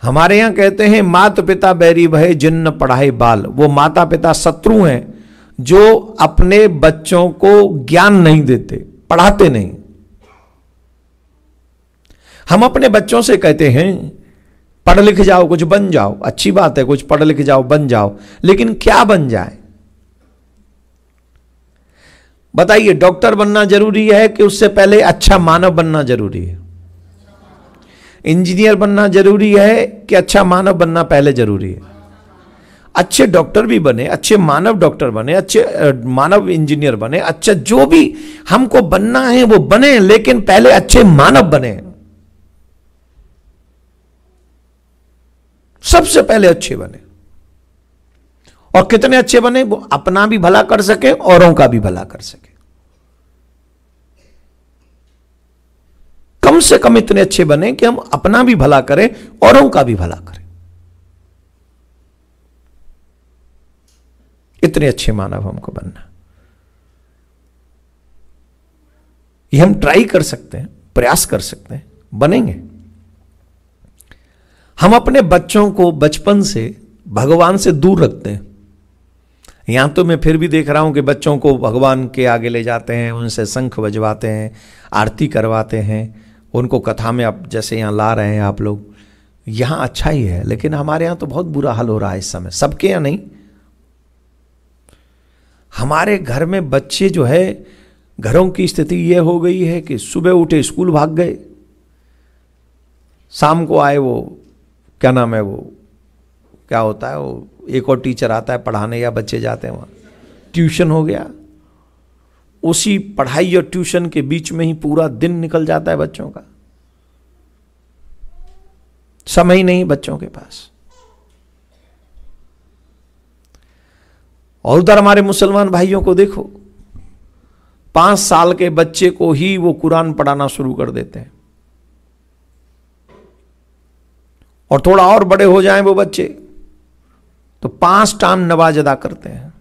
हमारे यहां कहते हैं माता पिता बैरी भय जिन न पढ़ाए बाल। वो माता पिता शत्रु हैं जो अपने बच्चों को ज्ञान नहीं देते, पढ़ाते नहीं। हम अपने बच्चों से कहते हैं पढ़ लिख जाओ, कुछ बन जाओ। अच्छी बात है, कुछ पढ़ लिख जाओ, बन जाओ, लेकिन क्या बन जाए बताइए? डॉक्टर बनना जरूरी है कि उससे पहले अच्छा मानव बनना जरूरी है? इंजीनियर बनना जरूरी है कि अच्छा मानव बनना पहले जरूरी है? अच्छे डॉक्टर भी बने, अच्छे मानव डॉक्टर बने, अच्छे मानव इंजीनियर बने, अच्छा जो भी हमको बनना है वो बने, लेकिन पहले अच्छे मानव बने। सबसे पहले अच्छे बने। और कितने अच्छे बने? वो अपना भी भला कर सके, औरों का भी भला कर सके। कम से कम इतने अच्छे बने कि हम अपना भी भला करें, औरों का भी भला करें। इतने अच्छे मानव हमको बनना। ये हम ट्राई कर सकते हैं, प्रयास कर सकते हैं, बनेंगे। हम अपने बच्चों को बचपन से भगवान से दूर रखते हैं। यहां तो मैं फिर भी देख रहा हूं कि बच्चों को भगवान के आगे ले जाते हैं, उनसे शंख बजवाते हैं, आरती करवाते हैं, उनको कथा में आप जैसे यहां ला रहे हैं आप लोग। यहां अच्छा ही है, लेकिन हमारे यहां तो बहुत बुरा हाल हो रहा है इस समय। सबके यहां नहीं, हमारे घर में बच्चे जो है, घरों की स्थिति यह हो गई है कि सुबह उठे स्कूल भाग गए, शाम को आए वो क्या नाम है, वो क्या होता है, वो एक और टीचर आता है पढ़ाने या बच्चे जाते हैं वहां, ट्यूशन हो गया। उसी पढ़ाई और ट्यूशन के बीच में ही पूरा दिन निकल जाता है बच्चों का। समय ही नहीं बच्चों के पास। और उधर हमारे मुसलमान भाइयों को देखो, 5 साल के बच्चे को ही वो कुरान पढ़ाना शुरू कर देते हैं, और थोड़ा और बड़े हो जाएं वो बच्चे तो 5 टाइम नमाज अदा करते हैं।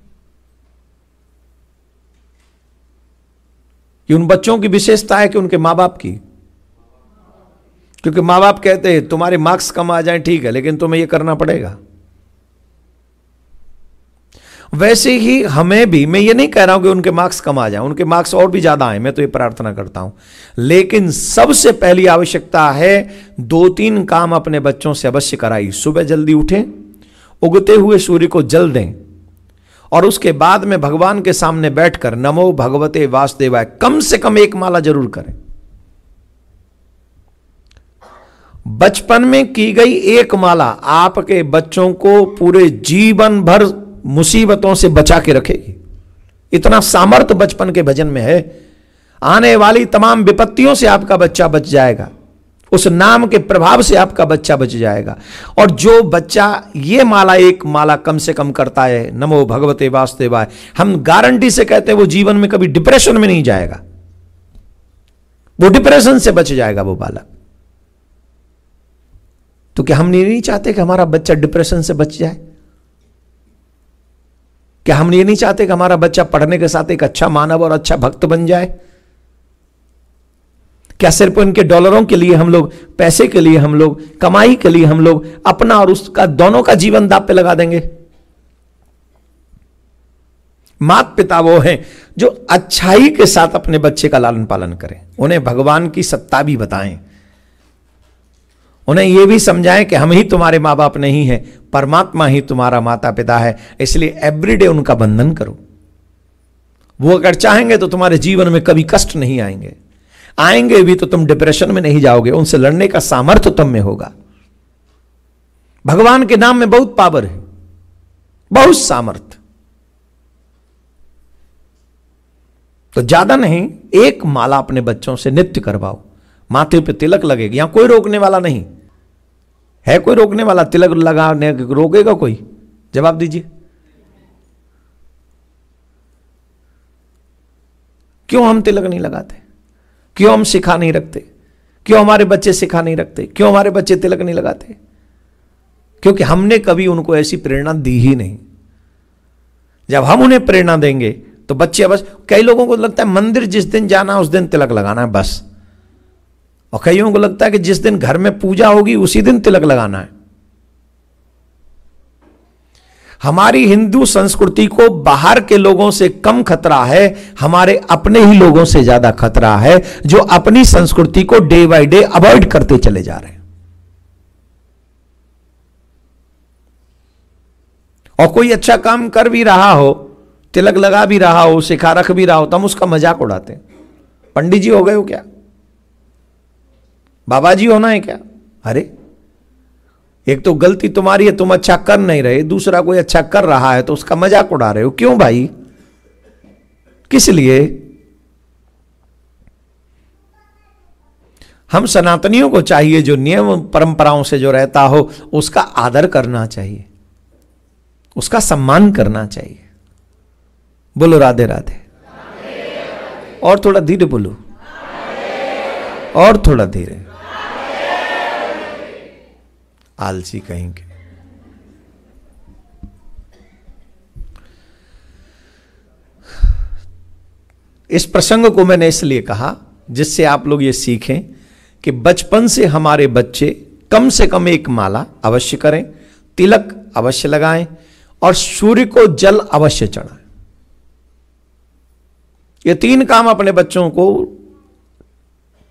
कि उन बच्चों की विशेषता है कि उनके मां बाप की, क्योंकि मां बाप कहते हैं तुम्हारे मार्क्स कम आ जाएं ठीक है, लेकिन तुम्हें यह करना पड़ेगा। वैसे ही हमें भी, मैं ये नहीं कह रहा हूं कि उनके मार्क्स कम आ जाएं, उनके मार्क्स और भी ज्यादा आए, मैं तो ये प्रार्थना करता हूं, लेकिन सबसे पहली आवश्यकता है 2-3 काम अपने बच्चों से अवश्य कराइए। सुबह जल्दी उठें, उगते हुए सूर्य को जल दें, और उसके बाद में भगवान के सामने बैठकर नमो भगवते वासुदेवाय कम से कम 1 माला जरूर करें। बचपन में की गई 1 माला आपके बच्चों को पूरे जीवन भर मुसीबतों से बचा के रखेगी। इतना सामर्थ्य बचपन के भजन में है। आने वाली तमाम विपत्तियों से आपका बच्चा बच जाएगा, उस नाम के प्रभाव से आपका बच्चा बच जाएगा। और जो बच्चा ये माला 1 माला कम से कम करता है, नमो भगवते वासुदेवाय, हम गारंटी से कहते हैं वो जीवन में कभी डिप्रेशन में नहीं जाएगा, वो डिप्रेशन से बच जाएगा वो बालक। तो क्या हम नहीं चाहते कि हमारा बच्चा डिप्रेशन से बच जाए? क्या हम ये नहीं चाहते कि हमारा बच्चा पढ़ने के साथ एक अच्छा मानव और अच्छा भक्त बन जाए? क्या सिर्फ उनके डॉलरों के लिए हम लोग, पैसे के लिए हम लोग, कमाई के लिए हम लोग अपना और उसका दोनों का जीवन दांव पे लगा देंगे? माता पिता वो हैं जो अच्छाई के साथ अपने बच्चे का लालन पालन करें, उन्हें भगवान की सत्ता भी बताएं, उन्हें यह भी समझाएं कि हम ही तुम्हारे मां बाप नहीं हैं, परमात्मा ही तुम्हारा माता पिता है। इसलिए एवरीडे उनका बंधन करो। वो अगर चाहेंगे तो तुम्हारे जीवन में कभी कष्ट नहीं आएंगे, आएंगे भी तो तुम डिप्रेशन में नहीं जाओगे, उनसे लड़ने का सामर्थ्य तुम में होगा। भगवान के नाम में बहुत पावर है, बहुत सामर्थ्य। तो ज्यादा नहीं, 1 माला अपने बच्चों से नित्य करवाओ। माथे पे तिलक लगेगा, यहां कोई रोकने वाला नहीं है। कोई रोकने वाला? तिलक लगाने रोकेगा कोई? जवाब दीजिए। क्यों हम तिलक नहीं लगाते? क्यों हम सिखा नहीं रखते? क्यों हमारे बच्चे सिखा नहीं रखते? क्यों हमारे बच्चे तिलक नहीं लगाते? क्योंकि हमने कभी उनको ऐसी प्रेरणा दी ही नहीं। जब हम उन्हें प्रेरणा देंगे तो बच्चे बस, कई लोगों को लगता है मंदिर जिस दिन जाना उस दिन तिलक लगाना है बस, और कईयों को लगता है कि जिस दिन घर में पूजा होगी उसी दिन तिलक लगाना है। हमारी हिंदू संस्कृति को बाहर के लोगों से कम खतरा है, हमारे अपने ही लोगों से ज्यादा खतरा है, जो अपनी संस्कृति को डे बाय डे अवॉइड करते चले जा रहे हैं। और कोई अच्छा काम कर भी रहा हो, तिलक लगा भी रहा हो, सिखा रख भी रहा हो, तो हम उसका मजाक उड़ाते हैं। पंडित जी हो गए हो क्या? बाबा जी होना है क्या? अरे एक तो गलती तुम्हारी है, तुम अच्छा कर नहीं रहे, दूसरा कोई अच्छा कर रहा है तो उसका मजाक उड़ा रहे हो। क्यों भाई? किस लिए? हम सनातनियों को चाहिए जो नियम परंपराओं से जो रहता हो उसका आदर करना चाहिए, उसका सम्मान करना चाहिए। बोलो राधे राधे। और थोड़ा धीरे बोलो, और थोड़ा धीरे। आलसी कहेंगे। इस प्रसंग को मैंने इसलिए कहा जिससे आप लोग ये सीखें कि बचपन से हमारे बच्चे कम से कम एक माला अवश्य करें, तिलक अवश्य लगाएं और सूर्य को जल अवश्य चढ़ाएं। ये 3 काम अपने बच्चों को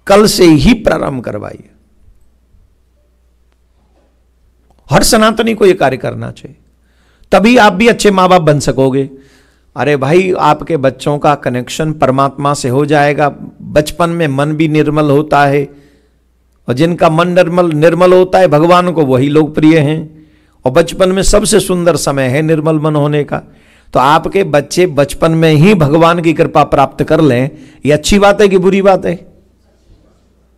कल से ही प्रारंभ करवाइए। हर सनातनी को यह कार्य करना चाहिए, तभी आप भी अच्छे मां बाप बन सकोगे। अरे भाई, आपके बच्चों का कनेक्शन परमात्मा से हो जाएगा। बचपन में मन भी निर्मल होता है, और जिनका मन निर्मल होता है भगवान को वही लोग प्रिय हैं। और बचपन में सबसे सुंदर समय है निर्मल मन होने का। तो आपके बच्चे बचपन में ही भगवान की कृपा प्राप्त कर लें, ये अच्छी बात है कि बुरी बात है?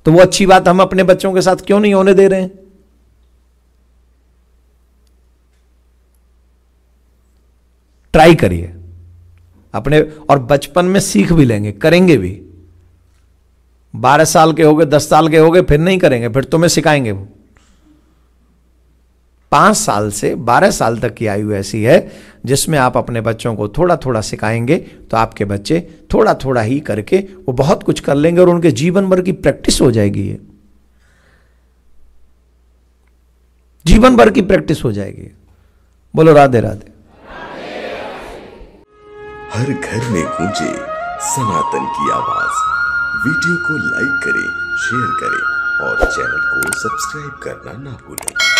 तो वो अच्छी बात हम अपने बच्चों के साथ क्यों नहीं होने दे रहे हैं? ट्राई करिए अपने, और बचपन में सीख भी लेंगे, करेंगे भी। 12 साल के हो गए, 10 साल के हो गए, फिर नहीं करेंगे, फिर तुम्हें सिखाएंगे वो। 5 साल से 12 साल तक की आयु ऐसी है जिसमें आप अपने बच्चों को थोड़ा थोड़ा सिखाएंगे तो आपके बच्चे थोड़ा थोड़ा ही करके वो बहुत कुछ कर लेंगे और उनके जीवन भर की प्रैक्टिस हो जाएगी। ये जीवन भर की प्रैक्टिस हो जाएगी। बोलो राधे राधे। हर घर में गूंजे सनातन की आवाज। वीडियो को लाइक करें, शेयर करें और चैनल को सब्सक्राइब करना ना भूलें।